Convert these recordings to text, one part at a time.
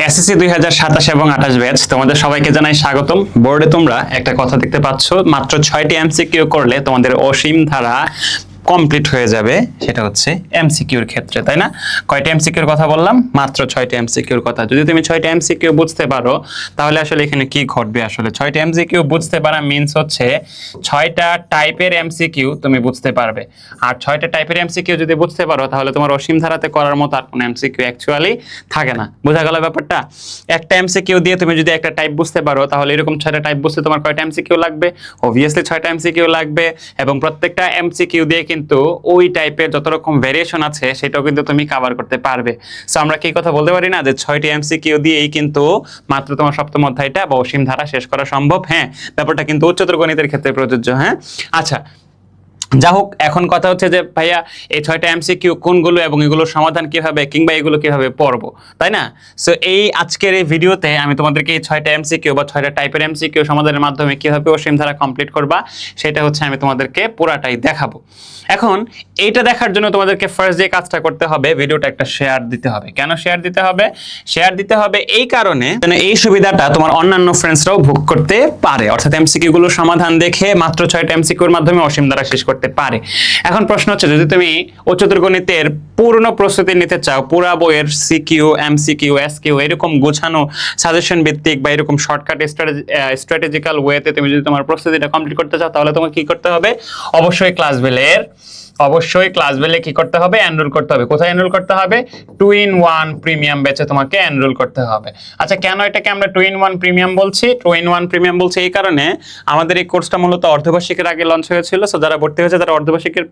SSC 2027 এবং 28 batch তোমাদের সবাইকে জানাই স্বাগতম। বোর্ডে তোমরা একটা কথা দেখতে পাচ্ছ, মাত্র 6টি এমসিকিউ করলে তোমাদের অসীম ধারা কমপ্লিট হয়ে যাবে। সেটা হচ্ছে এমসিকিউর ক্ষেত্রে, তাই না? কয়টা এমসিকিউর কথা বললাম? মাত্র 6টি এমসিকিউর কথা। যদি তুমি 6টি এমসিকিউ বুঝতে পারো তাহলে আসলে এখানে কি ঘটবে? আসলে 6টি এমসিকিউ বুঝতে পারা মিন্স হচ্ছে 6টা টাইপের এমসিকিউ তুমি বুঝতে পারবে। আর 6টা টাইপের এমসিকিউ যদি বুঝতে পারো তাহলে তোমার অসীম ধারাতে করার মতো আর কোনো এমসিকিউ অ্যাকচুয়ালি থাকে না। বোঝা গেল ব্যাপারটা? একটা এমসিকিউ দিয়ে তুমি যদি একটা টাইপ বুঝতে পারো তাহলে এরকম 6টা টাইপ বুঝতে তোমার কয়টা এমসিকিউ লাগবে? অবভিয়াসলি 6টা এমসিকিউ লাগবে। এবং প্রত্যেকটা এমসিকিউ দিয়ে কিন্তু ওই টাইপের যত রকম ভেরিয়েশন আছে সেটাও কিন্তু তুমি কভার করতে পারবে। সো আমরা কি কথা বলতে পারি না যে 6টি এমসিকিউ দিয়েই কিন্তু মাত্র তোমার সপ্তম অধ্যায়টা বা অসীম ধারা শেষ করা সম্ভব। হ্যাঁ, ব্যাপারটা কিন্তু উচ্চতর গণিতের ক্ষেত্রে প্রযোজ্য। হ্যাঁ, আচ্ছা, যা হোক, এখন কথা হচ্ছে যে ভাইয়া এই 6টা এমসিকিউ কোনগুলো এবং এগুলোর সমাধান কিভাবে কিংবা এগুলো কিভাবে পড়বো, তাই না? সো এই আজকের এই ভিডিওতে আমি তোমাদেরকে এই 6টা এমসিকিউ বা 6টা টাইপের এমসিকিউ সমাধানের মাধ্যমে কিভাবে অসীম ধারা কমপ্লিট করবা সেটা হচ্ছে আমি তোমাদেরকে পুরাটাই দেখাবো। এখন এইটা দেখার জন্য তোমাদেরকে ফার্স্ট যে কাজটা করতে হবে, ভিডিওটা একটা শেয়ার দিতে হবে। কেন শেয়ার দিতে হবে? শেয়ার দিতে হবে এই কারণে যেন এই সুবিধাটা তোমার অন্যান্য ফ্রেন্ডসরাও ভোগ করতে পারে, অর্থাৎ এমসিকিউ গুলোর সমাধান দেখে মাত্র 6টা এমসিকিউর মাধ্যমে অসীম ধারা শেষ করতে পারে। এখন প্রশ্ন হচ্ছে, যদি তুমি উচ্চতর গণিতের পূর্ণ প্রস্তুতি নিতে চাও, পুরা বইয়ের সিকিউ, এমসিকিউ, এসকিউ এরকম গোছানো সাজেশন ভিত্তিক বা এরকম শর্টকাট স্ট্র্যাটেজিক্যাল ওয়েতে তুমি যদি তোমার প্রস্তুতিটা কমপ্লিট করতে চাও তাহলে তোমাকে কি করতে হবে? অবশ্যই ক্লাস বেলে কি করতে হবে? এনরোল করতে হবে। কোথায় এনরোল করতে হবে? 2-in-1 প্রিমিয়াম ব্যাচে তোমাকে এনরোল করতে হবে। আচ্ছা, কেন এটাকে আমরা 2-in-1 প্রিমিয়াম বলছি? 2-in-1 প্রিমিয়াম বলছি এই কারণে, আমাদের এই কোর্সটা মূলত অর্ধবার্ষিকের আগে লঞ্চ হয়েছিল। সো যারা ভর্তি হয়েছে তারা অর্ধবার্ষিকের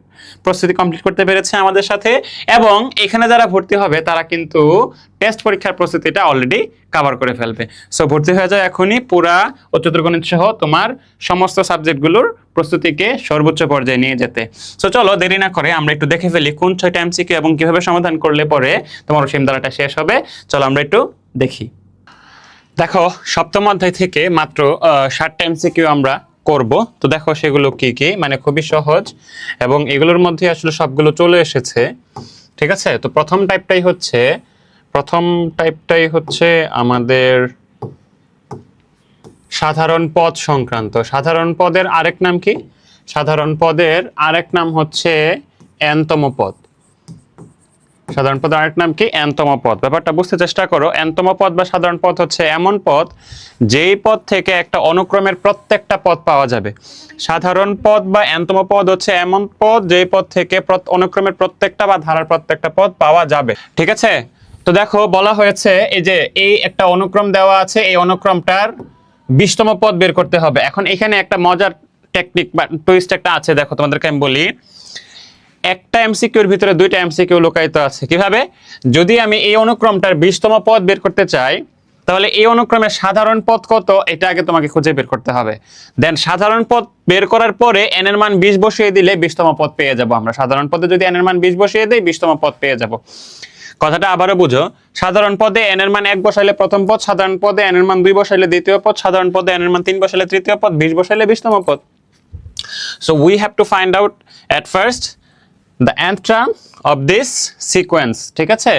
প্রস্তুতি কমপ্লিট করতে পেরেছে আমাদের সাথে, এবং এখানে যারা ভর্তি হবে তারা কিন্তু টেস্ট পরীক্ষার প্রস্তুতিটা অলরেডি কভার করে ফেলবে। সো ভর্তি হয়ে যাও এখনই, পুরা উচ্চতর গণিত সহ তোমার সমস্ত সাবজেক্টগুলোর প্রস্তুতিকে সর্বোচ্চ পর্যায়ে নিয়ে যেতে। সো চলো দেরি না করে আমরা একটু দেখে ফেলি কোন 6টা এমসিকিউ এবং কিভাবে সমাধান করলে পরে তোমার অসীম ধারাটা শেষ হবে। চলো আমরা একটু দেখি। দেখো, সপ্তম অধ্যায় থেকে মাত্র 7টা এমসিকিউ আমরা করব। তো দেখো সেগুলো কি কি, মানে খুবই সহজ এবং এগুলোর মধ্যে আসলে সবগুলো চলে এসেছে। ঠিক আছে, তো প্রথম টাইপটাই হচ্ছে আমাদের সাধারণ পদ সংক্রান্ত। সাধারণ পদের আরেক নাম কি? সাধারণ পদের আরেক নাম হচ্ছে nতম পদ। সাধারণ পদের আরেক নাম কি? nতম পদ। ব্যাপারটা বুঝতে চেষ্টা করো। nতম পদ বা সাধারণ পদ হচ্ছে এমন পদ যেই পদ থেকে একটা অনুক্রমের প্রত্যেকটা পদ পাওয়া যাবে। সাধারণ পদ বা nতম পদ হচ্ছে এমন পদ যেই পদ থেকে অনুক্রমের প্রত্যেকটা বা ধারার প্রত্যেকটা পদ পাওয়া যাবে। ঠিক আছে, তো দেখো বলা হয়েছে এই যে এই একটা অনুক্রম দেওয়া আছে, এই অনুক্রমটার 20তম পদ বের করতে হবে। এখন এখানে একটা মজার টেকনিক বা টুইস্ট একটা আছে, দেখো তোমাদেরকে আমি বলি। একটা এমসিকিউর ভিতরে 2টা এমসিকিউ লুকায়িত আছে। কিভাবে? যদি আমি এই অনুক্রমটার 20তম পদ বের করতে চাই তাহলে এই অনুক্রমের সাধারণ পদ কত এটা আগে তোমাকে খুঁজে বের করতে হবে। দেন সাধারণ পদ বের করার পরে n এর মান 20 বসিয়ে দিলে 20তম পদ পেয়ে যাব আমরা। সাধারণ পদে যদি n এর মান 20 বসিয়ে দেই 20তম পদ পেয়ে যাব। কথাটা আবারও বুঝো। সাধারণ পদে n এর মান 1 বসাইলে প্রথম পদ, সাধারণ পদে n এর মান 2 বসাইলে দ্বিতীয় পদ, সাধারণ পদে n এর মান 3 বসাইলে তৃতীয় পদ, 20 বসাইলে 20তম পদ। So we have to find out at first the nth term of this sequence. ঠিক আছে,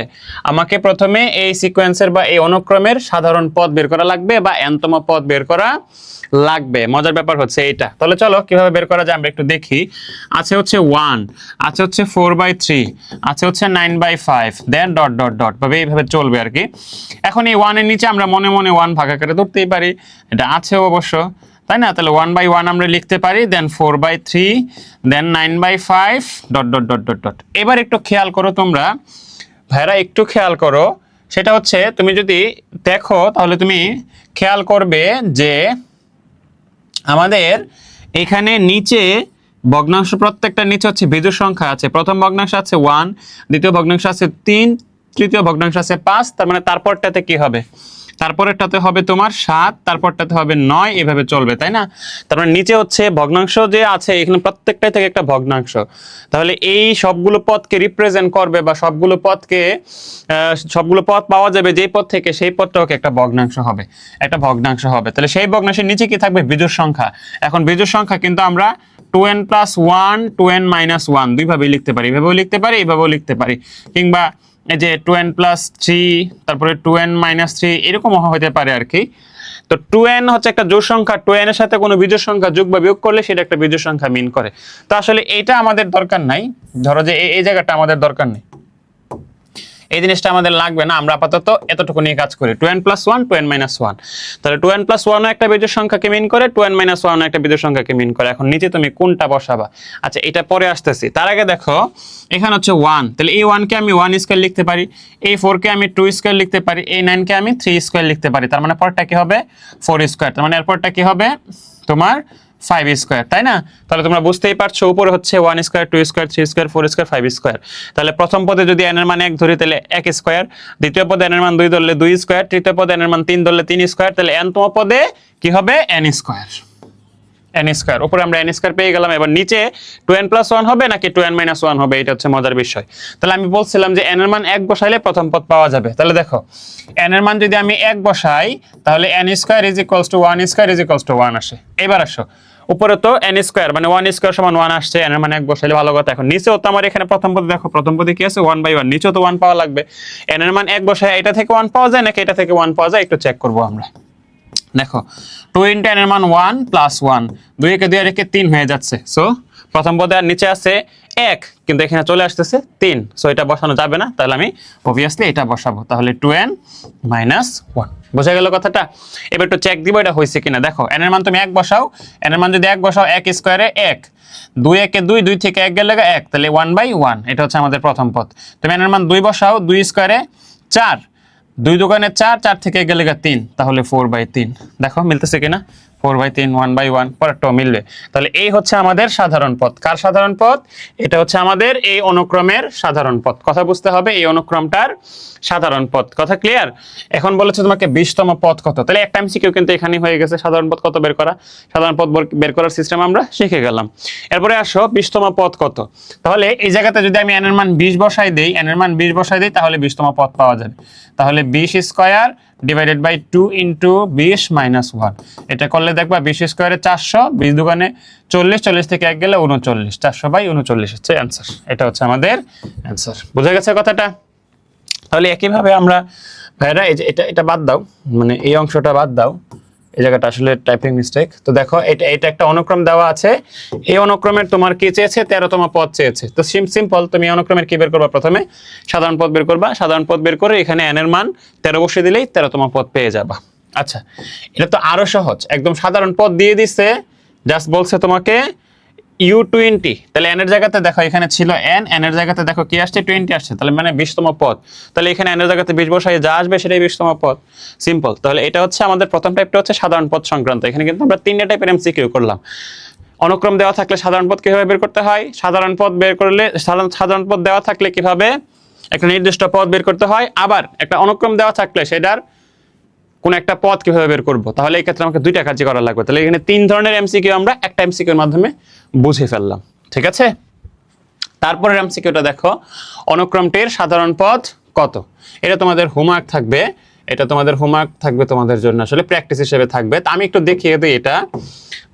আমাকে প্রথমে এই সিকোয়েন্সের বা এই অনুক্রমের সাধারণ পদ বের করা লাগবে বা nতম পদ বের করা লাগবে। মজার ব্যাপার হচ্ছে এইটা। তাহলে চলো কিভাবে বের করা যায় আমরা একটু দেখি। আছে হচ্ছে 1, আছে হচ্ছে 4/3, আছে হচ্ছে 9/5, দেন ডট ডট ডট ভাবে এইভাবে চলবে আর কি। এখন এই 1 এর নিচে আমরা মনে মনে 1 ভাগ আকারে ধরতেই পারি, এটা আছেও অবশ্য, তাই না? তাহলে 1/1 আমরা লিখতে পারি, দেন 4/3, দেন 9/5 dot dot dot dot dot. এবার একটু খেয়াল করো তোমরা ভাইরা, একটু খেয়াল করো। সেটা হচ্ছে তুমি যদি দেখো তাহলে তুমি খেয়াল করবে যে আমাদের এখানে নিচে ভগ্নাংশ, প্রত্যেকটা নিচে হচ্ছে বিজোড় সংখ্যা আছে। প্রথম ভগ্নাংশ আছে 1, দ্বিতীয় ভগ্নাংশ আছে 3, তৃতীয় ভগ্নাংশ আছে 5। তার মানে তারপরটাতে কি হবে? তারপরেরটাতে হবে তোমার 7, তারপরটাতে হবে 9, এভাবে চলবে, তাই না? তার মানে নিচে হচ্ছে ভগ্নাংশ যে আছে এখানে প্রত্যেকটাই থেকে একটা ভগ্নাংশ। তাহলে এই সবগুলো পদকে রিপ্রেজেন্ট করবে বা সবগুলো পদ পাওয়া যাবে যেই পদ থেকে, সেই পদটাও একটা ভগ্নাংশ হবে, একটা ভগ্নাংশ হবে। তাহলে সেই ভগ্নাংশের নিচে কি থাকবে? বিজোড় সংখ্যা। এখন বিজোড় সংখ্যা কিন্তু আমরা 2n + 1, 2n - 1 দুইভাবে লিখতে পারি, এভাবেও লিখতে পারি, এইভাবেও লিখতে পারি, কিংবা এই যে 2n প্লাস 3 তারপরে 2n মাইনাস 3 এরকমও হতে পারে আর কি। তো 2n হচ্ছে একটা জোড় সংখ্যা, 2n এর সাথে কোনো বিজোড় সংখ্যা যোগ বা বিয়োগ করলে সেটা একটা বিজোড় সংখ্যা মিন করে। তো আসলে এটা আমাদের দরকার নাই, ধরো যে এই জায়গাটা আমাদের দরকার নেই, এই জিনিসটা আমাদের লাগবে না, আমরা আপাতত এতটুকু নিয়ে কাজ করি। 2n প্লাস 1 2n মাইনাস 1, তাহলে 2n প্লাস 1 ও একটা বিজোড় সংখ্যাকে মিন করে, 2n মাইনাস 1 ও একটা বিজোড় সংখ্যাকে মিন করে। এখন নিচে তুমি কোনটা বসাবা? আচ্ছা এটা পরে আসতেছি, তার আগে দেখো এখানে হচ্ছে 1, তাহলে এই 1 কে আমি 1 স্কয়ার লিখতে পারি, এই 4 কে আমি 2 স্কয়ার লিখতে পারি, এই 9 কে আমি 3 স্কয়ার লিখতে পারি, তার মানে পরটা কি হবে 4 স্কয়ার, তার মানে এরপরটা কি হবে তোমার 5 স্কয়ার, তাই না? তাহলে তোমরা বুঝতেই পারছো উপরে হচ্ছে 1 square 2 square 3 square 4 square 5 square. তাহলে প্রথম পদে যদি n এর মান 1 ধরি তাহলে 1 স্কয়ার, দ্বিতীয় পদে n এর মান 2 ধরলে 2 স্কয়ার, তৃতীয় পদে n এর মান 3 ধরলে 3 স্কয়ার, তাহলে n তম পদে কি হবে n স্কয়ার। n স্কয়ার, উপরে আমরা n স্কয়ার পেয়ে গেলাম। এবার নিচে 2n প্লাস 1 হবে নাকি 2n মাইনাস 1 হবে, এটা হচ্ছে মজার বিষয়। তাহলে আমি বলছিলাম যে n এর মান 1 বসাইলে প্রথম পদ পাওয়া যাবে। তাহলে দেখো n এর মান যদি আমি 1 বসাই তাহলে n square is equals two 1 square is equals two 1 আসে। এবার আসো উপরে তো n স্কয়ার মানে 1 স্কয়ার সমান 1 আসছে, n এর মান 1 বসাইলে ভালো কথা। এখন নিচেও তো আমার এখানে প্রথম পদে দেখো, প্রথম পদে কি আছে 1/1, নিচেও তো 1 পাওয়া লাগবে। n এর মান 1 বসাই এটা থেকে 1 পাওয়া যায় নাকি এটা থেকে 1 পাওয়া যায়, একটু চেক করব আমরা। দেখো 2 ইনটু n এর মান 1 প্লাস 1, 2 কে 2 রেখে 3 হয়ে যাচ্ছে। সো প্রথম পদে আর নিচে আছে 1, কিন্তু এখানে চলে আসতেছে 3, সো এটা বসানো যাবে না, তাহলে আমি অবভিয়াসলি এটা বসাবো। তাহলে 2n মাইনাস 1, বোঝা গেল কথাটা? এবার একটু চেক দিব এটা হয়েছে কিনা। দেখো n এর মান তুমি 1 বসাও, n এর মান যদি 1 বসাও 1 স্কয়ারে 1, 2 একে 2, 2 থেকে 1 গেলে 1, তাহলে 1/1, এটা হচ্ছে আমাদের প্রথম পদ। তুমি n এর মান 2 বসাও, 2 স্কয়ারে 4, 2 দোকানে 4, 4 থেকে গেলে 3, তাহলে 4/3। দেখো মিলতেছে কিনা, 4/3 1/1, পরেরটাও মিলবে। তাহলে এই হচ্ছে আমাদের সাধারণ পদ। কার সাধারণ পদ? এটা হচ্ছে আমাদের এই অনুক্রমের সাধারণ পদ। কথা বুঝতে হবে, এই অনুক্রমটার সাধারণ পদ। কথা ক্লিয়ার? এখন বলেছে তোমাকে 20তম পদ কত, তাহলে একটা এমসিকিউ কিন্তু এখানেই হয়ে গেছে। সাধারণ পদ কত বের করা, সাধারণ পদ বের করার সিস্টেম আমরা শিখে গেলাম। এরপরে আসো 20তম পদ কত। তাহলে এই জায়গাতে যদি আমি n এর মান 20 বসাই দেই, n এর মান 20 বসাই দেই, তাহলে 20তম পদ পাওয়া যাবে। তাহলে 20 square divided by 2 into 20 minus 1, এটা করলে দেখবা 20 স্কয়ারে 400, 20 দোকানে 40, 40 থেকে 1 গেলে 39, 400/39 হচ্ছে অ্যান্সার। এটা হচ্ছে আমাদের অ্যান্সার। বুঝা গেছে কথাটা? তাহলে একইভাবে আমরা ভাইরা এটা বাদ দাও, মানে এই অংশটা বাদ দাও, এই জায়গাটা আসলে টাইপিং মিস্টেক। তো দেখো এটা একটা অনুক্রম দেওয়া আছে, এই অনুক্রমের তোমার কি চেয়েছে 13তম পদ চেয়েছে। তো সিম্পল, তুমি অনুক্রমের কি বের করবা? প্রথমে সাধারণ পদ বের করবা, সাধারণ পদ বের করে এখানে n এর মান 13 বসিয়ে দিলেই 13তম পদ পেয়ে যাবা। আচ্ছা এটা তো আরো সহজ, একদম সাধারণ পদ দিয়ে দিছে, জাস্ট বলছে তোমাকে u20, তাহলে n এর জায়গাতে দেখো এখানে ছিল n এর জায়গাতে দেখো কি আসছে 20 আসছে, তাহলে মানে 20তম পদ। তাহলে এখানে n এর জায়গাতে 20 বসাই যা আসবে সেটাই 20তম পদ। সিম্পল। তাহলে এটা হচ্ছে আমাদের প্রথম টাইপটা হচ্ছে সাধারণ পদ সংক্রান্ত। এখানে কিন্তু আমরা 3টা টাইপের এমসিকিউ করলাম। অনুক্রম দেওয়া থাকলে সাধারণ পদ কিভাবে বের করতে হয়, সাধারণ পদ বের করলে সাধারণ পদ দেওয়া থাকলে কিভাবে একটা নির্দিষ্ট পদ বের করতে হয়, আবার একটা অনুক্রম দেওয়া থাকলে সেটার কোন একটা পদ কিভাবে বের করব। তাহলে এই ক্ষেত্রে আমাকে 2টা কাজই করা লাগবে। তাহলে এখানে 3 ধরনের এমসিকিউ আমরা একটা এমসিকিউর মাধ্যমে বুঝে ফেললাম। ঠিক আছে? তারপরের এমসিকিউটা দেখো, অনুক্রমটির সাধারণ পদ কত। এটা তোমাদের হোমওয়ার্ক থাকবে, এটা তোমাদের হোমওয়ার্ক থাকবে তোমাদের জন্য, আসলে প্র্যাকটিস হিসেবে থাকবে। তা আমি একটু দেখিয়ে দিই এটা।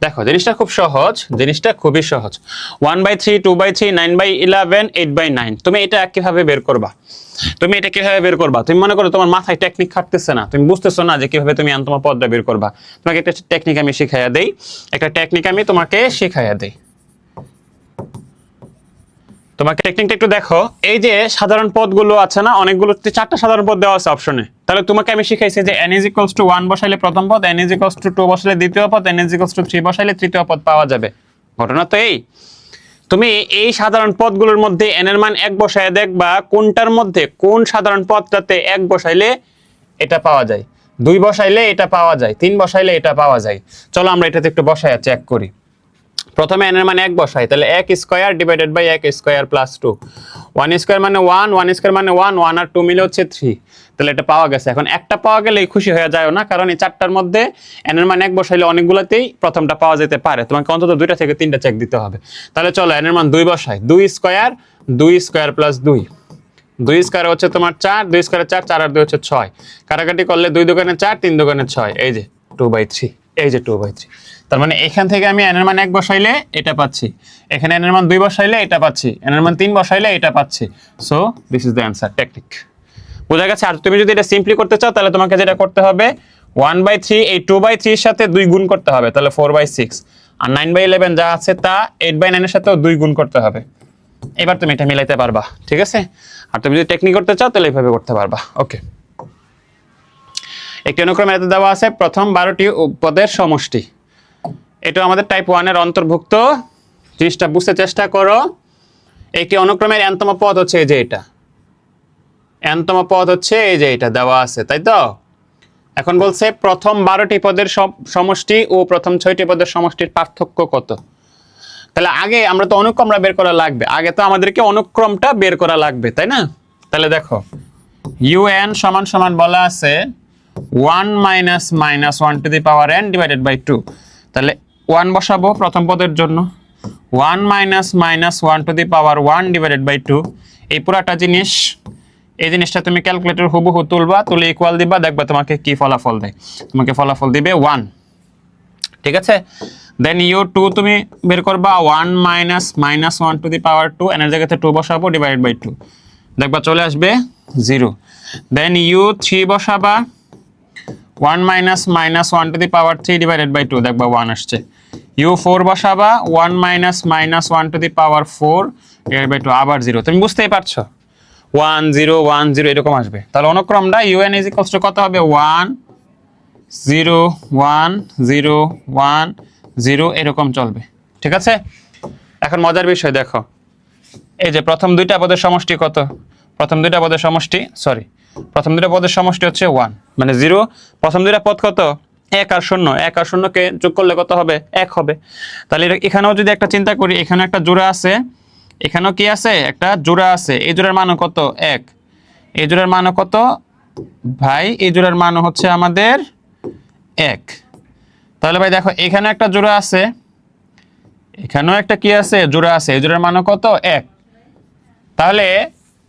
দেখো জিনিসটা খুব সহজ, জিনিসটা খুবই সহজ। 1/3 2/3 9/11 8/9, তুমি এটা কিভাবে বের করবা? তুমি এটা কিভাবে বের করবা? তুমি মনে করো তোমার মাথায় টেকনিক খাটতেছে না, তুমি বুঝতেছো না যে কিভাবে তুমি আন্তম পদটা বের করবা। তোমাকে একটা টেকনিক আমি শিখাইয়া দেই, একটা টেকনিক আমি তোমাকে শিখাইয়া দেই। তোমাকে টেকনিকটা একটু দেখো। এই যে সাধারণ পদগুলো আছে না, অনেকগুলো 4টা সাধারণ পদ দেওয়া আছে অপশনে। তাহলে তোমাকে আমি শিখাইছি যে n = 1 বসাইলে প্রথম পদ, n = 2 বসাইলে দ্বিতীয় পদ, n = 3 বসাইলে তৃতীয় পদ পাওয়া যাবে। ঘটনা তো এই। তুমি এই সাধারণ পদগুলোর মধ্যে n এর মান 1 বসায় দেখবা কোনটার মধ্যে কোন সাধারণ পদটাতে 1 বসাইলে এটা পাওয়া যায়, 2 বসাইলে এটা পাওয়া যায়, 3 বসাইলে এটা পাওয়া যায়। চলো আমরা এটাতে একটু বসায়া চেক করি। প্রথমে n এর মান 1 বসাই, তাহলে 1 square divided by 1 square plus 2, 1 square মানে 1, 1 স্কয়ার মানে 1, 1 আর 2 মিলে হচ্ছে 3। তাহলে এটা পাওয়া গেছে। এখন একটা পাওয়া গেলেই খুশি হয়ে যায়ও না, কারণ এই 4টার মধ্যে n এর মান 1 বসাইলে অনেকগুলোতেই প্রথমটা পাওয়া যেতে পারে। তোমাকে অন্তত 2টা থেকে 3টা চেক দিতে হবে। তাহলে চলো n এর মান 2 বসাই, 2 স্কয়ার প্লাস 2, 2 স্কয়ার হচ্ছে তোমার 4, 2 স্কয়ারে 4, 4 আর 2 হচ্ছে 6, কাটাকাটি করলে 2 দোকানে 4, 3 দোকানে 6, এই যে 2/3, এই যে 2/3। তার মানে এখান থেকে আমি n এর মান 1 বসাইলে এটা পাচ্ছি, এখানে n এর মান 2 বসাইলে এটা পাচ্ছি, n এর মান 3 বসাইলে এটা পাচ্ছি। So this is the answer technique. বোঝা গেছে? আর তুমি যদি এটা সিম্পলি করতে চাও তাহলে তোমাকে যেটা করতে হবে 1/3 এই 2/3 এর সাথে 2 গুণ করতে হবে, তাহলে 4/6, আর 9/11 যা আছে তা 8/9 এর সাথেও 2 গুণ করতে হবে। এবার তুমি এটা মিলাইতে পারবা, ঠিক আছে? আর তুমি যদি টেকনিক করতে চাও তাহলে এইভাবে করতে পারবা। ওকে, একটি অনুক্রমে এতে দেওয়া আছে প্রথম 12টি পদের সমষ্টি। এটা আমাদের টাইপ 1 এর অন্তর্ভুক্ত। জিনিসটা বুঝতে চেষ্টা করো। একটি অনুক্রমের n তম পদ হচ্ছে এই যে এটা, n তম পদ হচ্ছে এই যে এটা দেওয়া আছে, তাই তো? এখন বলছে প্রথম 12টি পদের সমষ্টি ও প্রথম 6টি পদের সমষ্টির পার্থক্য কত। তাহলে আগে আমরা তো অনুক্রমটা বের করা লাগবে, আগে তো আমাদেরকে অনুক্রমটা বের করা লাগবে, তাই না? তাহলে দেখো un সমান সমান বলা আছে 1 minus minus 1 to the power n divided by 2। তাহলে 1 বসাবো প্রথম পদের জন্য, 1 minus minus 1 to the power 1 divided by 2। এই পুরাটা জিনিস, এই জিনিসটা তুমি ক্যালকুলেটর হুবহু তুলবা, তুলে ইকুয়াল দিবা, দেখবা তোমাকে কি ফলাফল দেয়। তোমাকে ফলাফল দিবে 1, ঠিক আছে? দেন u2 তুমি বের করবা 1 মাইনাস মাইনাস 1 টু দি পাওয়ার 2, এর জায়গাতে 2 বসাবো ডিভাইডেড বাই 2, দেখবা চলে আসবে 0। দেন u3 বসাবা 1 minus minus 1 to the power 3 divided by 2, দেখবা 1 আসছে। u4 বসাবা 1 minus minus 1 to the power 4 divided by 2, আবার 0। তুমি বুঝতেই পারছো 1 0 1 0 এরকম আসবে। তাহলে অনুক্রমটা un ইজ ইকুয়ালস টু কত হবে? 1 0 1 0 1 0 এরকম চলবে, ঠিক আছে? এখন মজার বিষয় দেখো, এই যে প্রথম দুইটা পদের সমষ্টি কত? প্রথম দুইটা পদের সমষ্টি হচ্ছে 1 মানে 0। প্রথম দুইটা পদ কত? 1 আর 0, 1 আর 0 কে যোগ করলে কত হবে? 1 হবে। তাহলে এখানেও যদি একটা চিন্তা করি, এখানে একটা জোড়া আছে, এখানেও কি আছে? একটা জোড়া আছে। এই জোড়ার মান কত? 1। এই জোড়ার মান কত ভাই? এই জোড়ার মান হচ্ছে আমাদের 1। তাহলে ভাই দেখো এখানে একটা জোড়া আছে, এখানেও একটা কি আছে? জোড়া আছে। এই জোড়ার মান কত? 1। তাহলে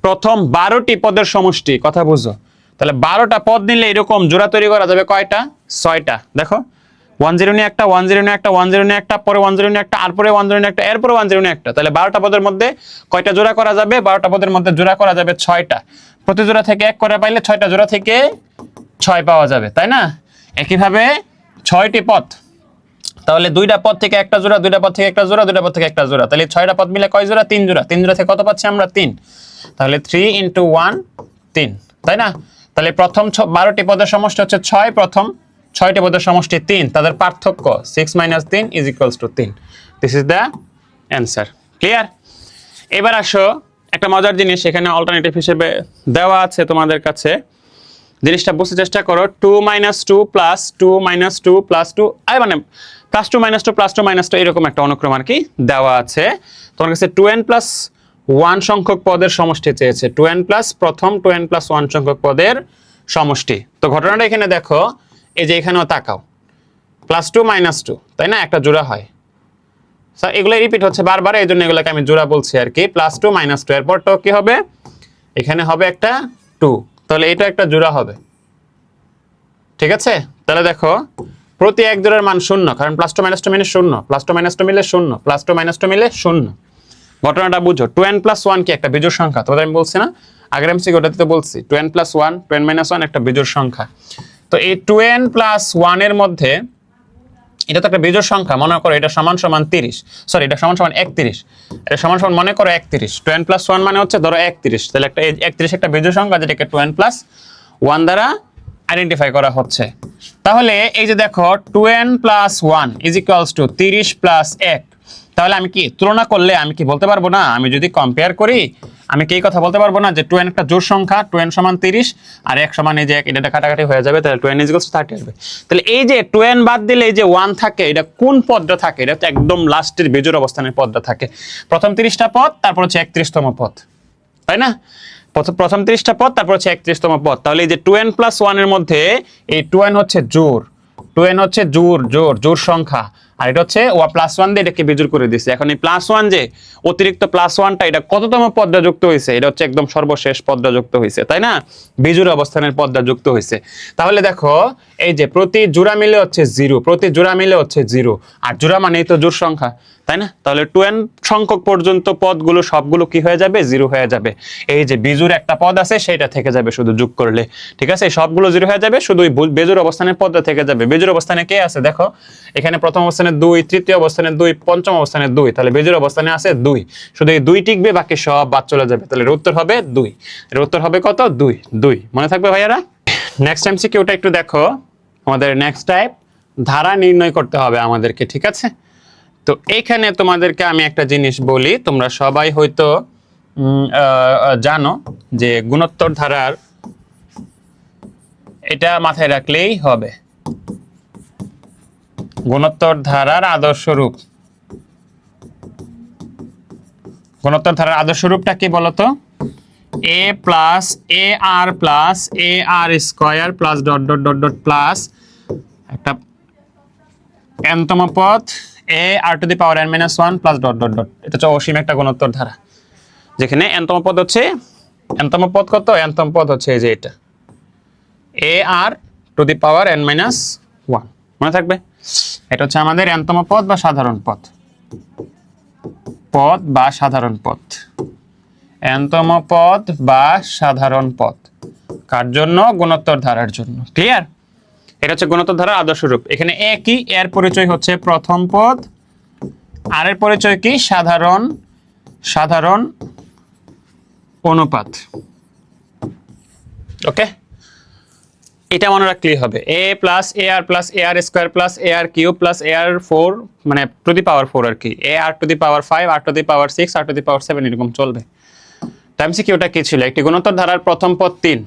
প্রথম 12টি পদের সমষ্টি, কথা বুঝো। তাহলে 12টা পদ নিলে এরকম জোড়া তৈরি করা যাবে কয়টা? 6টা। দেখো 1 0 নিয়ে একটা, 1 0 নিয়ে একটা, 1 0 নিয়ে একটা, পরে 1 0 নিয়ে একটা, আর পরে 1 0 নিয়ে একটা, এরপরে 1 0 নিয়ে একটা। তাহলে 12টা পদের মধ্যে কয়টা জোড়া করা যাবে? 12টা পদের মধ্যে জোড়া করা যাবে 6টা। প্রতি জোড়া থেকে 1 করে পাইলে 6টা জোড়া থেকে 6 পাওয়া যাবে, তাই না? একইভাবে 6টি পদ, তাহলে 2টা পদ থেকে একটা জোড়া, 2টা পদ থেকে একটা জোড়া, 2টা পদ থেকে একটা জোড়া, তাহলে 6টা পদ মিলে কয় জোড়া? 3 জোড়া। 3 জোড়া থেকে কত পাচ্ছি আমরা? 3। তাহলে 3 × 1 3, তাই না? তাহলে প্রথম 12টি পদের সমষ্টি হচ্ছে 6, প্রথম 6টি পদের সমষ্টি 3, তাদের পার্থক্য 6 - 3 = 3। This is the answer. Clear? এবার আসো একটা মজার জিনিস এখানে অল্টারনেটিভ হিসেবে দেওয়া আছে তোমাদের কাছে, জিনিসটা বুঝতে চেষ্টা করো। 2 - 2 + 2 - 2 + 2, মানে +2 - 2 +2 - 2 এরকম একটা অনুক্রম আর কি দেওয়া আছে। তোমার কাছে 2n + 1 সংখ্যক পদের সমষ্টি চেয়েছে। 2n প্লাস প্রথম 2n + 1 সংখ্যক পদের সমষ্টি। তো ঘটনাটা এখানে দেখো, এই যে এখানেও তাকাও, +2 - 2, তাই না? একটা জোড়া হয়। এগুলো রিপিট হচ্ছে বারবার, এই জন্য এগুলোকে আমি জোড়া বলছি আর কি। +2 - 2 এরপরটাও কি হবে? এখানে হবে একটা 2, তাহলে এটা একটা জোড়া হবে, ঠিক আছে? তাহলে দেখো প্রতি এক জোড়ার মান 0, কারণ +2 - 2 মিলে 0, +2 - 2 মিলে 0, +2 - 2 মিলে 0। ঘটনাটা বুঝো। 2n + 1 কি একটা বিজোড় সংখ্যা? তোমাদের আমি বলছি না আগের এমসিকিউটাতে তো বলছি 2n + 1 2n - 1 একটা বিজোড় সংখ্যা। তো এই 2n + 1 এর মধ্যে এটা তো একটা বিজোড় সংখ্যা, মনে করো এটা সমান সমান 30, সরি এটা সমান সমান 31, এটা সমান সমান মনে করো 31। 2n + 1 মানে হচ্ছে ধরো 31, তাহলে একটা 31 একটা বিজোড় সংখ্যা যেটাকে 2n + 1 দ্বারা আইডেন্টিফাই করা হচ্ছে। তাহলে এই যে দেখো 2n + 1 = 30 + 1, তাহলে আমি কি তুলনা করলে আমি কি বলতে পারবো না? আমি যদি কম্পেয়ার করি আমি কি এই কথা বলতে পারবো না যে 2n একটা জোড় সংখ্যা, 2n = 30 আর 1 সমান এই যে এটা কাটাকাটি হয়ে যাবে, তাহলে 2n = 30 আসবে। তাহলে এই যে 2n বাদ দিলে এই যে 1 থাকে, এটা কোন পদটা থাকে? এটা তো একদম লাস্টের বিজোড় অবস্থানের পদটা থাকে। প্রথম 30টা পদ, তারপর হচ্ছে 31তম পদ, তাই না? প্রথম 30টা পদ, তারপর হচ্ছে 31তম পদ। তাহলে এই যে 2n + 1 এর মধ্যে এই 2n হচ্ছে জোড়, 2n হচ্ছে জোড় সংখ্যা, আর এটা হচ্ছে +1 দিয়ে এটাকে বিজোড় করে দিচ্ছে। এখন এই +1 যে অতিরিক্ত +1টা এটা কততম পদটা যুক্ত হয়েছে? এটা হচ্ছে একদম সর্বশেষ পদটা যুক্ত হয়েছে, তাই না? বিজোড় অবস্থানের পদটা যুক্ত হয়েছে। তাহলে দেখো এই যে প্রতি জোড়া মিলে হচ্ছে 0, প্রতি জোড়া মিলে হচ্ছে 0, আর জোড়া মানেই তো জোড় সংখ্যা, তাই না? তাহলে 2n সংখ্যক পর্যন্ত পদগুলো সবগুলো কি হয়ে যাবে? 0 হয়ে যাবে। এই যে বিজোড় একটা পদ আছে সেটা থেকে যাবে শুধু যোগ করলে, ঠিক আছে? সবগুলো 0 হয়ে যাবে, শুধু বেজোড় অবস্থানের পদটা থেকে যাবে। বেজোড় অবস্থানে কে আছে দেখো, এখানে প্রথম অবস্থানে 2, তৃতীয় অবস্থানে 2, পঞ্চম অবস্থানে 2, তাহলে বেজোড় অবস্থানে আছে 2, শুধু এই 2 টিকবে, বাকি সব বাদ চলে যাবে। তাহলে এর উত্তর হবে 2। এর উত্তর হবে কত? 2 মনে থাকবে ভাইয়ারা? নেক্সট এমসিকিউটা একটু দেখো। আমাদের নেক্সট টাইপ ধারা নির্ণয় করতে হবে আমাদেরকে, ঠিক আছে? তো এইখানে তোমাদেরকে আমি একটা জিনিস বলি, তোমরা সবাই হয়তো জানো যে গুণোত্তর ধারার এটা মাথায় রাখলেই হবে। গুণোত্তর ধারার আদর্শ রূপ, গুণোত্তর ধারার আদর্শ রূপটা কি বলতো? a plus a r plus a r square plus dot dot dot dot plus একটা n-তম পদ a r to the power n-1 plus dot dot dot. এটা হচ্ছে অসীম একটা গুণোত্তর ধারা, যেখানে n-তম পদ হচ্ছে, n-তম পদ কত? n-তম পদ হচ্ছে এই যে এটা a r to the power n-1, মনে থাকবে? এটা হচ্ছে আমাদের n-তম পদ বা সাধারণ পদ, পদ বা সাধারণ পদ, n-তম পদ বা সাধারণ পদ। কার জন্য? গুণোত্তর ধারার জন্য। ক্লিয়ার? এটা হচ্ছে গুণোত্তর ধারার আদর্শ রূপ। এখানে এ কি? এর পরিচয় হচ্ছে প্রথম পদ, আর এর পরিচয় কি? সাধারণ অনুপাত। ওকে, এটা মনে রাখলেই হবে। a plus a r plus a r square plus a r cube plus a r 4, মানে টু দি পাওয়ার 4 আর কি, a r to the power 5, r to the power 6, r to the power 7, এরকম চলবে। এমসিকিউটা কি ছিল? একটি গুণোত্তর ধারার প্রথম পদ 3,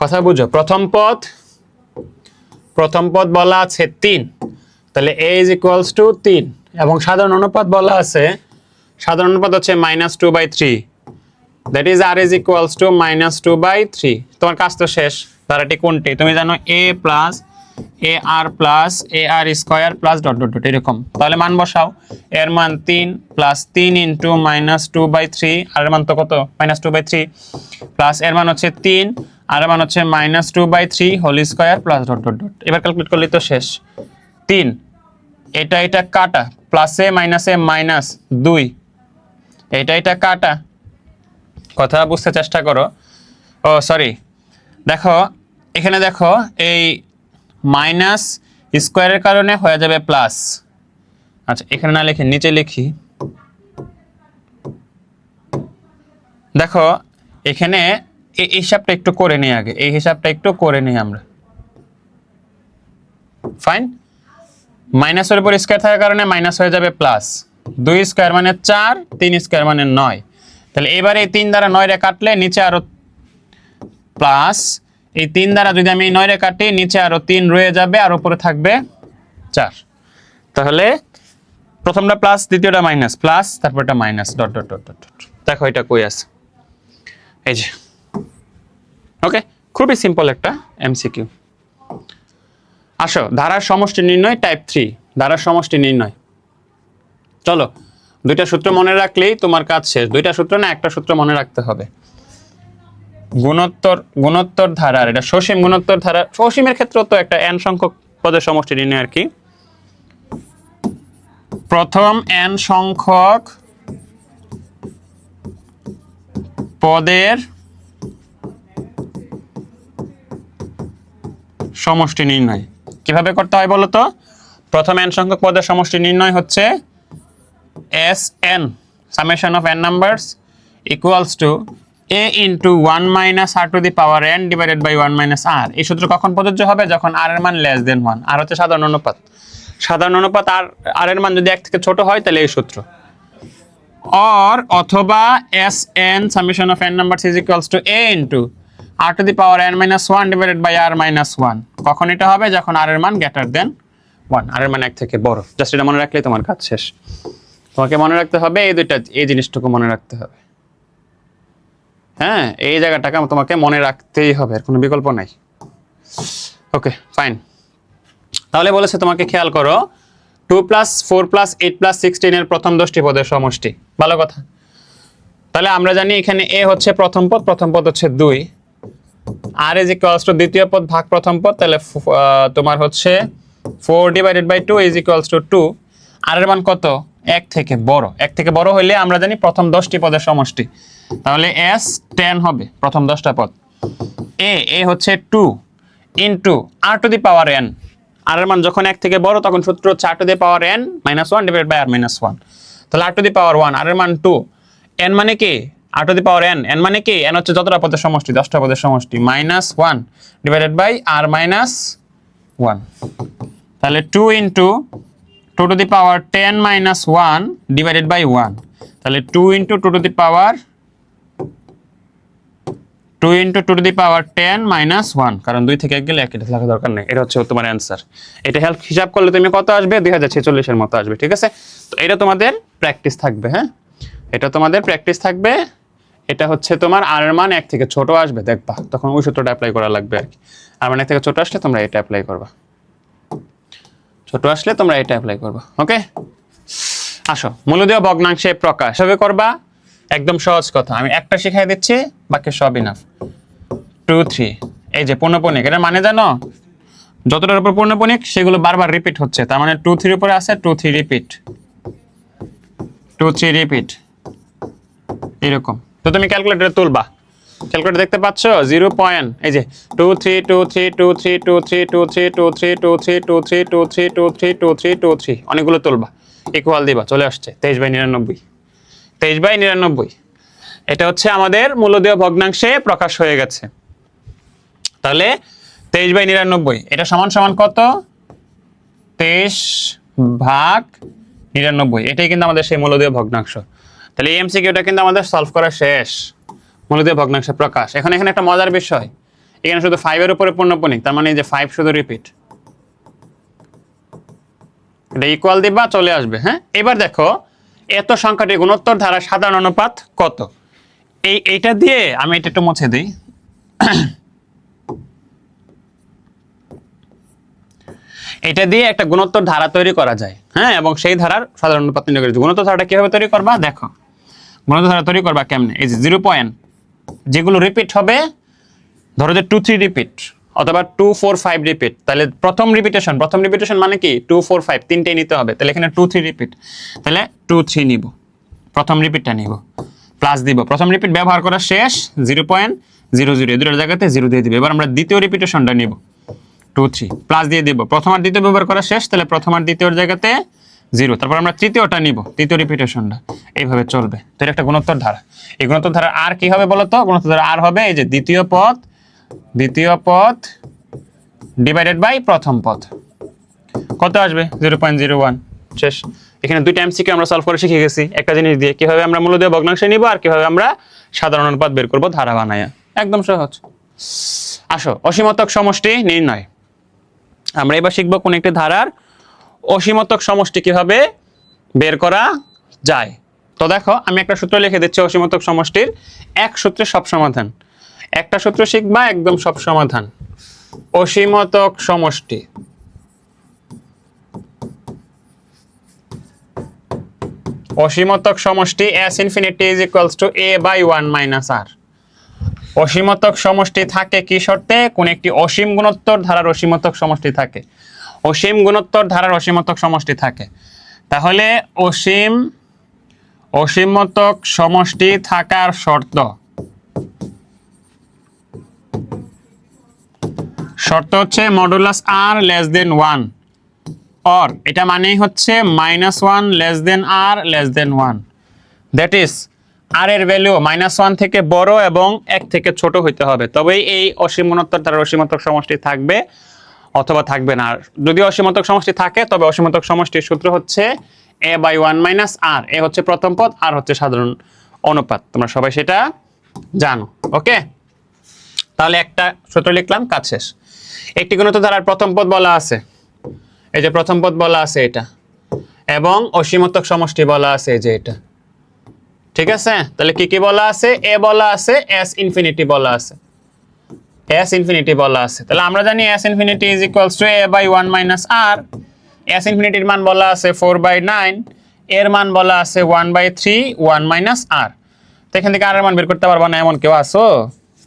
কথা বুঝো, প্রথম পদ বলা আছে 3, তাহলে a ইজ ইকুয়ালস টু 3, এবং সাধারণ অনুপাত বলা আছে, সাধারণ অনুপাত হচ্ছে -2/3, that is r is equals two -2/3। তোমার কাজ তো শেষ। ধারাটি কোনটি? তুমি জানো a plus a r plus a r square plus dot dot dot, এরকম। তাহলে মান বসাও। এর মান 3 প্লাস 3 ইন্টু -2/3, আর এর মান তো কত? -2/3, প্লাস এর মান হচ্ছে 3, আর এর মান হচ্ছে -2/3 whole square plus dot dot dot. এবার ক্যালকুলেট করলে তো শেষ। 3, এটা কাটা, প্লাসে মাইনাসে -2, এটা কাটা। কথা বুঝতে চেষ্টা করো। ও সরি, দেখো এখানে দেখো এই মাইনাস স্কোয়ারের কারণে হয়ে যাবে প্লাস। আচ্ছা, এখানে না লিখে নিচে লিখি। দেখো এখানে এই হিসাবটা একটু করে নিই আগে, এই হিসাবটা একটু করে নিই আমরা। ফাইন, মাইনাসের উপর স্কোয়ার থাকার কারণে মাইনাস হয়ে যাবে প্লাস। 2 স্কোয়ার মানে 4, 3 স্কোয়ার মানে 9। তাহলে এবারে এই 3 দ্বারা 9 রে কাটলে নিচে আরো প্লাস, এই 3 দ্বারা যদি আমি 9 রে কাটি নিচে আরো 3 রয়ে যাবে, আর উপরে থাকবে 4। তাহলে প্রথমটা প্লাস, দ্বিতীয়টা মাইনাস, প্লাস তারপরটা minus, dot dot dot dot. দেখো এটা কই আছে, এই যে। ওকে, খুবই সিম্পল একটা এমসিকিউ। আসো, ধারার সমষ্টি নির্ণয় টাইপ 3, ধারার সমষ্টি নির্ণয়। চলো, দুইটা সূত্র মনে রাখলেই তোমার কাজ শেষ। দুইটা সূত্র না, একটা সূত্র মনে রাখতে হবে। গুণোত্তর ধারার, এটা সসীম গুণোত্তর ধারা। সসীমের ক্ষেত্রে তো একটা n সংখ্যক পদের সমষ্টি নির্ণয় আর কি। প্রথম n সংখ্যক পদের সমষ্টি নির্ণয় কিভাবে করতে হয় বলো তো? প্রথম n সংখ্যক পদের সমষ্টি নির্ণয় হচ্ছে Sn, summation of n numbers equals to a into 1 minus r to the power n divided by 1 minus r। এই সূত্র কখন প্রযোজ্য হবে? যখন r এর মান less than 1। আর হচ্ছে সাধারণ অনুপাত। সাধারণ অনুপাত আর এর মান যদি 1 থেকে ছোট হয় তাহলে এই সূত্র। অথবা Sn, summation of n numbers is equals to a into r to the power n minus 1 divided by r minus 1। কখন এটা হবে? যখন r এর মান greater than 1, r এর মান 1 থেকে বড়। জাস্ট এটা মনে রাখলেই তোমার কাজ শেষ। তোমাকে মনে রাখতে হবে এই দুইটা, এই জিনিসটুকু মনে রাখতে হবে। হ্যাঁ, এই জায়গাটাকে তোমাকে মনে রাখতেই হবে, এর কোনো বিকল্প নাই। Okay fine. তাহলে বলেছে তোমাকে খেয়াল করো, 2 + 4 + 8 + 16 এর প্রথম 10টি পদের সমষ্টি। ভালো কথা। তাহলে আমরা জানি এখানে a হচ্ছে প্রথম পদ হচ্ছে 2, r = দ্বিতীয় পদ ভাগ প্রথম পদ, তাহলে তোমার হচ্ছে 4/2 = 2। r এর মান কত? 1 থেকে বড় হইলে আমরা জানি প্রথম 10টি পদের সমষ্টি, তাহলে s 10 হবে প্রথম 10টা পদ। a হচ্ছে 2 ইনটু r⁻n। r এর মান যখন 1 থেকে বড় তখন সূত্র হচ্ছে r⁻n - 1 / r-1, তাহলে r⁻1, r এর মান 2, n মানে কি r⁻n, n মানে কি n হচ্ছে যতটা পদের সমষ্টি 10টা পদের সমষ্টি, -1 / r-1, তাহলে 2 ইনটু 2^10 - 1 / 1, তাহলে 2 ইনটু 2^10 - 1, কারণ 2 থেকে 1 গেলে 1 লেখা দরকার নেই। এটা হচ্ছে তোমার অ্যান্সার। এটা হিসাব করলে তুমি কত আসবে? 2046 এর মতো আসবে। ঠিক আছে, তো এটা তোমাদের প্র্যাকটিস থাকবে। হ্যাঁ, এটা তোমাদের প্র্যাকটিস থাকবে। এটা হচ্ছে তোমার r এর মান 1 থেকে ছোট আসবে, দেখবা তখন ওই সূত্রটা অ্যাপ্লাই করা লাগবে আর কি। r মান 1 থেকে ছোট আসলে তোমরা এটা অ্যাপ্লাই করবা, ওকে। আসো, মূলদীয় ভগ্নাংশে প্রকাশ হবে করবা। একদম সহজ কথা, আমি একটা শিখাই দিচ্ছি, বাকি সব ইনাফ। 2 3, এই যে পূর্ণপণিক, এটা মানে জানো যতটার উপর পূর্ণপণিক সেগুলো বারবার রিপিট হচ্ছে, তার মানে 2 3 উপরে আছে 2 3 রিপিট, 2 3 রিপিট এরকম। তো তুমি ক্যালকুলেটরে তুলবা, ক্যালকুলেটর দেখতে পাচ্ছ 0 পয়েন্ট, এই যে 2 3 2 3 2 3 2 3 2 3 2 3 2 3 2 3 2 3 2 3 2 3 2 3 অনেকগুলো তুলবা, ইকুয়াল দিবা, চলে আসছে 23/99, 23/99। এটা হচ্ছে আমাদের মূলদীয় ভগ্নাংশে প্রকাশ হয়ে গেছে। তাহলে 23/99 এটা সমান সমান কত? 23/99, এটাই কিন্তু আমাদের সেই মূলদীয় ভগ্নাংশ। তাহলে এই এমসিকিউটা কিন্তু আমাদের সলভ করা শেষ। মূলদীয় ভগ্নাংশে প্রকাশ। এখানে একটা মজার বিষয়, এখানে শুধু 5 এর উপরে পূর্ণপণিক, তার মানে এই যে 5 শুধু রিপিট, এটা ইকুয়াল দিবা, চলে আসবে। হ্যাঁ, এবার দেখো এত সংখ্যাটি গুণোত্তর ধারা সাধারণ অনুপাত কত? এইটা দিয়ে আমি এটা একটু মুছে দিই। এটা দিয়ে একটা গুণোত্তর ধারা তৈরি করা যায়। হ্যাঁ, এবং সেই ধারার সাধারণ অনুপাত নির্ণয় করেছি। গুণোত্তর ধারাটা কিভাবে তৈরি করবা দেখো, গুণোত্তর ধারা তৈরি করবা কেমনে? এই যে 0 পয়েন্ট, যেগুলো রিপিট হবে, ধরো যে 2 3 রিপিট অথবা 2 4 5 রিপিট, তাহলে প্রথম রিপিটেশন মানে কি 2 4 5 তিনটেই নিতে হবে। তাহলে এখানে 2 3 রিপিট, তাহলে 2 3 নিব, প্রথম রিপিটটা নিব, প্লাস দিব। প্রথম রিপিট ব্যবহার করা শেষ, 0.00, দুটোর জায়গাতে 0 দিয়ে দিব। এবার আমরা দ্বিতীয় রিপিটেশনটা নিব, 2 3 প্লাস দিয়ে দিব। প্রথম আর দ্বিতীয় ব্যবহার করা শেষ, তাহলে প্রথম আর দ্বিতীয়র জায়গাতে 0। তারপর আমরা তৃতীয়টা নিব, তৃতীয় রিপিটেশনটা, এইভাবে চলবে। তো এটা একটা গুণোত্তর ধারা। এই গুণোত্তর ধারা আর কি হবে বলতো? গুণোত্তর ধারা আর হবে এই যে দ্বিতীয় পদ ডিভাইডেড বাই প্রথম পদ। কত আসবে? 0.01, শেষ। এখানে দুইটা এমসিকিউ আমরা সলভ করে শিখে গেছি একটা জিনিস দিয়ে, কিভাবে আমরা মূলদীয় ভগ্নাংশে নিব আর কিভাবে আমরা সাধারণ অনুপাত বের করব ধারা বানায়া। একদম সহজ। আসো, অসীমতক সমষ্টি নির্ণয়। আমরা এবার শিখব কোন একটি ধারার অসীমতক সমষ্টি কিভাবে বের করা যায়। তো দেখো, আমি একটা সূত্র লিখে দিচ্ছি অসীমতক সমষ্টির, এক সূত্রে সব সমাধান। একটা সূত্র শিখবা, একদম সব সমাধান। অসীমতক সমষ্টি, অসীমতক সমষ্টি S infinity is equals to a by 1 minus r। অসীমতক সমষ্টি থাকে কি শর্তে? কোন একটি অসীম গুণোত্তর ধারার অসীমতক সমষ্টি থাকে। অসীম গুণোত্তর ধারার অসীমতক সমষ্টি থাকে। তাহলে অসীমতক সমষ্টি থাকার শর্ত হচ্ছে modulus r less than 1, or এটা মানেই হচ্ছে -1 less than r less than 1। That is r এর ভ্যালু -1 থেকে বড় এবং 1 থেকে ছোট হইতে হবে, তবেই এই অসীম গুণোত্তর ধারার অসীমতক সমষ্টি থাকবে অথবা থাকবে না। আর যদি অসীমতক সমষ্টি থাকে তবে অসীমতক সমষ্টির সূত্র হচ্ছে a by 1 minus r। এ হচ্ছে প্রথম পদ, আর হচ্ছে সাধারণ অনুপাত। তোমরা সবাই সেটা জানো, ওকে। তাহলে একটা সূত্র লিখলাম, কাজ শেষ। একটি গুণোত্তর ধারার প্রথম পদ বলা আছে, এই যে প্রথম পদ বলা আছে এটা, এবং অসীমতক সমষ্টি বলা আছে এই যে এটা। ঠিক আছে, তাহলে কি কি বলা আছে? a বলা আছে, s ইনফিনিটি বলা আছে, s ইনফিনিটি বলা আছে। তাহলে আমরা জানি s infinity is equals to a by 1 minus r। S ইনফিনিটির মান বলা আছে 4/9, এর মান বলা আছে 1/3 1 মাইনাস আর। তো এখান থেকে আর এর মান বের করতে পারবো না, এমন কেউ আসো?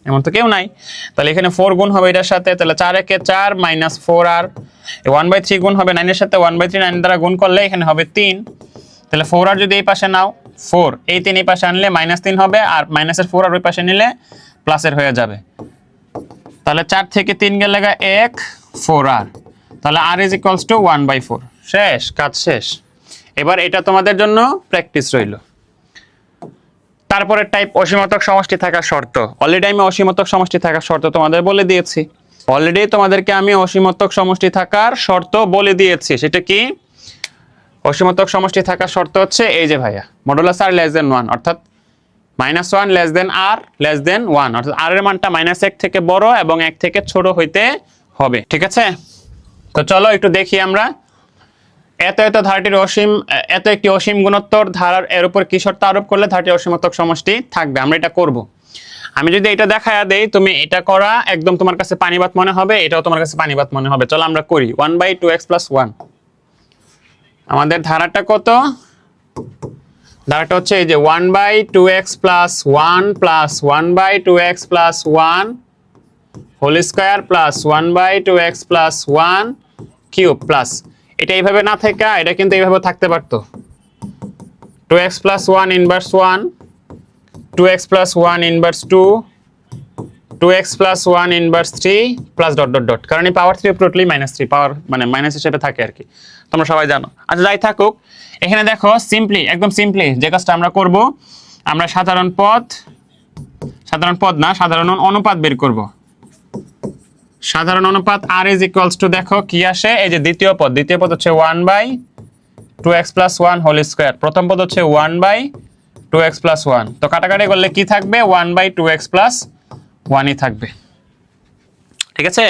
এমন তো কেউ নাই। তাহলে এখানে 4 গুণ হবে এটার সাথে, তাহলে 4 একে 4 মাইনাস 4 আর 1/3 গুণ হবে 9 এর সাথে, 1/3 9 দ্বারা গুণ করলে এখানে হবে 3। তাহলে 4 আর যদি এই পাশে নাও 4, এই 3 এই পাশে আনলে -3 হবে, আর মাইনাসের 4 আর ওই পাশে নিলে প্লাসের হয়ে যাবে। তাহলে 4 থেকে 3 গেলে 1 4 আর, তাহলে r ইজ ইকুয়ালস টু 1/4। শেষ, কাজ শেষ। এবার এটা তোমাদের জন্য প্র্যাকটিস রইল। তারপরে টাইপ অসীমতক সমষ্টি থাকার শর্ত। অলরেডি আমি অসীমতক সমষ্টি থাকার শর্ত তোমাদের বলে দিয়েছি। অলরেডি তোমাদেরকে আমি অসীমতক সমষ্টি থাকার শর্ত বলে দিয়েছি। সেটা কি? অসীমতক সমষ্টি থাকার শর্ত হচ্ছে এই যে ভাইয়া, মডুলাস r লেস দেন 1, অর্থাৎ -1 less than r less than 1, অর্থাৎ r এর মানটা -1 থেকে বড় এবং 1 থেকে ছোট হইতে হবে। ঠিক আছে? তো চলো একটু দেখি আমরা। এত ধারাটির অসীম, এত একটি অসীম গুণোত্তর ধারার এর উপর কি শর্ত আরোপ করলে ধারাটির অসীমতক সমষ্টি থাকবে। আমরা এটা করব। আমি যদি এটা দেখায়া দেই, তুমি এটা করা একদম তোমার কাছে পানিবাত মনে হবে, এটাও তোমার কাছে পানিবাত মনে হবে। চলো আমরা করি। 1/2x + 1, আমাদের ধারাটা কত? ধারাটা হচ্ছে এই যে 1/2x + 1 + 1/2x + 1 whole square plus 1/2x + 1 cube plus, এটা এইভাবে না থাকা এটা কিন্তু এইভাবে থাকতে পারতো। 2x + 1 inverse 1, 2x + 1 inverse 2, 2x + 1 inverse 3 plus dot dot dot, কারণ এই পাওয়ার 3 টোটালি -3 পাওয়ার মানে মাইনাস হিসেবে থাকে আর কি, তোমরা সবাই জানো। আচ্ছা যাই থাকুক, এখানে দেখো সিম্পলি, একদম সিম্পলি যে কাজটা আমরা করব, আমরা সাধারণ পদ না, সাধারণ অনুপাত বের করব। সাধারণ অনুপাত r ইজ ইকুয়ালস টু, দেখো কি আসে, এই যে দ্বিতীয় পদ হচ্ছে 1/2x + 1 হোল স্কয়ার, প্রথম পদ হচ্ছে 1/2x + 1, তো কাটাকাটি করলে কি থাকবে? 1/2x + 1ই থাকবে। ঠিক আছে?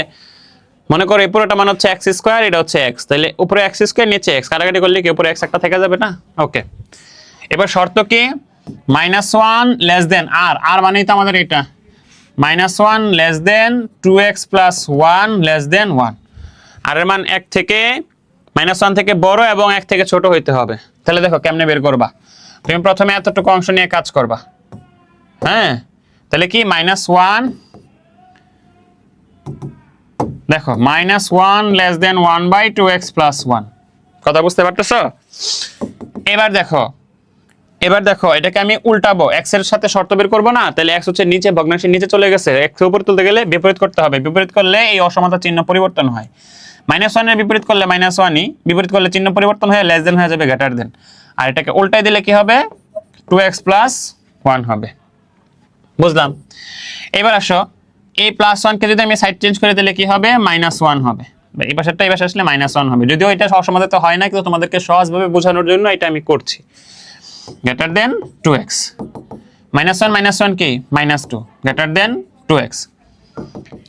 মনে করো এই পুরোটা মান হচ্ছে x স্কয়ার, এটা হচ্ছে x, তাহলে উপরে x স্কয়ার নিচে x, কাটাকাটি করলে কি উপরে x একটা থেকে যাবে না? ওকে। এবার শর্ত কি? -1 লেস দেন r, r মানেই তো আমাদের এটা, -1 less than 2x + 1 less than 1, আর এর মান 1 থেকে -1 থেকে বড় এবং 1 থেকে ছোট হইতে হবে। তাহলে দেখো কেমনে বের করবা। তুমি প্রথমে এতটুকু অংশ নিয়ে কাজ করবা। হ্যাঁ, তাহলে কি -1, দেখো -1 লেস দেন 1/2x + 1, কথা বুঝতে পারতেছো? এবার দেখো এটাকে আমি উল্টাবো, x এর সাথে শর্ত বের করব না, তাহলে x হচ্ছে নিচে, ভগ্নাংশের নিচে চলে গেছে, x এর উপর তুলতে গেলে বিপরীত করতে হবে, বিপরীত করলে এই অসমতা চিহ্ন পরিবর্তন হয়। -1 এর বিপরীত করলে -1ই, বিপরীত করলে চিহ্ন পরিবর্তন হয়ে লেস দেন হয়ে যাবে গ্রেটার দেন, আর এটাকে উল্টাই দিলে কি হবে? 2x + 1 হবে। বুঝলাম? এবার আসো, এই +1 কে যদি আমি সাইড চেঞ্জ করে দিলে কি হবে? -1 হবে। এই পাশেরটা এই পাশে আসলে -1 হবে, যদিও এটা অসমতা তো হয় না, কিন্তু তোমাদেরকে সহজভাবে বোঝানোর জন্য এটা আমি করছি। গ্রেটার দেন 2x, -1 কি? -2, গ্রেটার দেন 2x।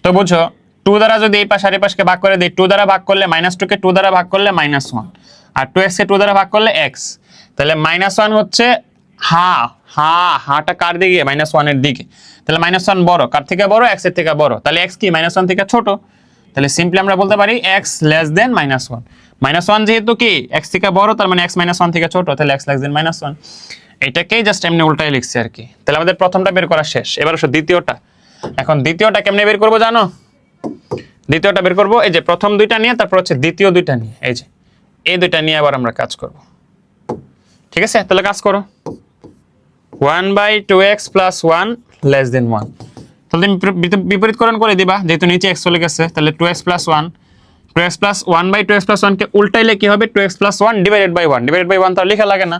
তো বুঝো 2 দ্বারা যদি এই পাশে আর এই পাশকে ভাগ করে দিই, 2 দ্বারা ভাগ করলে -2 কে 2 দ্বারা ভাগ করলে -1, আর 2x কে 2 দ্বারা ভাগ করলে x, তাহলে -1 হচ্ছে হাটা কার দিকে? -1 এর দিকে। তাহলে -1 বড়, কার থেকে বড়? x এর থেকে বড়, তাহলে x কি -1 থেকে ছোট, তাহলে সিম্পলি আমরা বলতে পারি x লেস দেন -1। -1 যেহেতু কি x থেকে বড়, তার মানে x -1 থেকে ছোট, তাহলে x লেস দেন -1। এটাকেই জাস্ট এমনি উল্টাই লিখছি আর কি। তাহলে আমাদের প্রথমটা বের করা শেষ। এবার আসো দ্বিতীয়টা। এখন দ্বিতীয়টা কেমনে বের করব জানো? দ্বিতীয়টা বের করব এই যে প্রথম দুইটা নিয়ে, তারপর হচ্ছে দ্বিতীয় দুইটা নিয়ে, এই যে এই দুইটা নিয়ে আবার আমরা কাজ করব। ঠিক আছে? তাহলে কাজ করো। 1/2x + 1 লেস দেন 1, তাহলে তুমি বিপরীতকরণ করে দিবা, যেহেতু নিচে x চলে গেছে, তাহলে 2x + 1, 2x + 1/2x + 1 কে উল্টাইলে কি হবে? 2x + 1 divided by 1, divided by 1 তো লেখা লাগে না,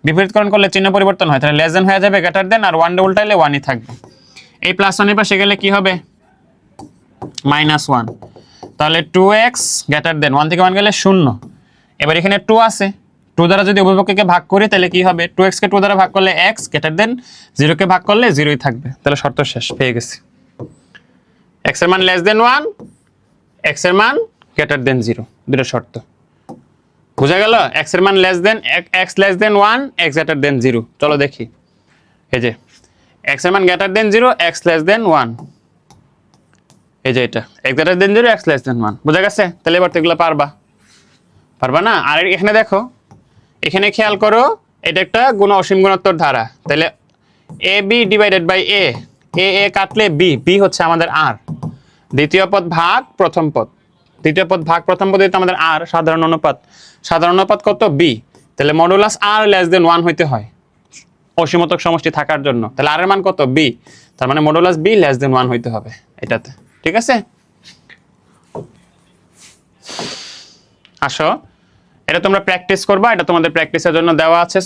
বিপরীতকরণ করলে চিহ্ন পরিবর্তন হয়, তাহলে লেস দেন হয়ে যাবে গ্রেটার দেন, আর 1 উল্টাইলে 1ই থাকবে। এই +1 এর পাশে গেলে কি হবে? -1, তাহলে 2x গ্রেটার দেন 1 থেকে 1 গেলে 0। এবার এখানে 2 আছে, 2 দ্বারা যদি উভয়পক্ষকে ভাগ করি তাহলে কি হবে? 2x কে 2 দ্বারা ভাগ করলে x, গ্রেটার দেন 0 কে ভাগ করলে 0ই থাকবে। তাহলে শর্ত শেষ, পেয়ে গেছি। x এর মান লেস দেন 1, x এর মান গ্রেটার দেন 0, দুটো শর্ত বোঝা গেল? x এর মান less than, x less than 1, x greater than 0। চলো দেখি, এই যে x এর মান greater than 0, x less than 1, এই যে এটা x greater than 0, x less than 1, বোঝা গেছে? তাহলে এবার তো এগুলো পারবা। পারবা না? আর এখানে দেখো, এখানে খেয়াল করো, এটা একটা গুণ অসীম গুণোত্তর ধারা, তাহলে এ বি ডিভাইডেড বাই এ, এ কাটলে বি, বি হচ্ছে আমাদের আর, দ্বিতীয় পদ ভাগ প্রথম পদ, দ্বিতীয় পদ ভাগ প্রথম পদ হইতে আমাদের আর, সাধারণ অনুপাত, সাধারণ অনুপাত কত? বি। তাহলে মডুলাস আর লেস দেন 1 হইতে হয় অসীমতক সমষ্টি থাকার জন্য, তাহলে আর এর মান কত? বি, তার মানে মডুলাস বি লেস দেন 1 হইতে হবে এটাতে। ঠিক আছে, আসো এটা তোমরা প্র্যাকটিস করবা, এটা তোমাদের প্র্যাকটিসের জন্য দেওয়া আছে।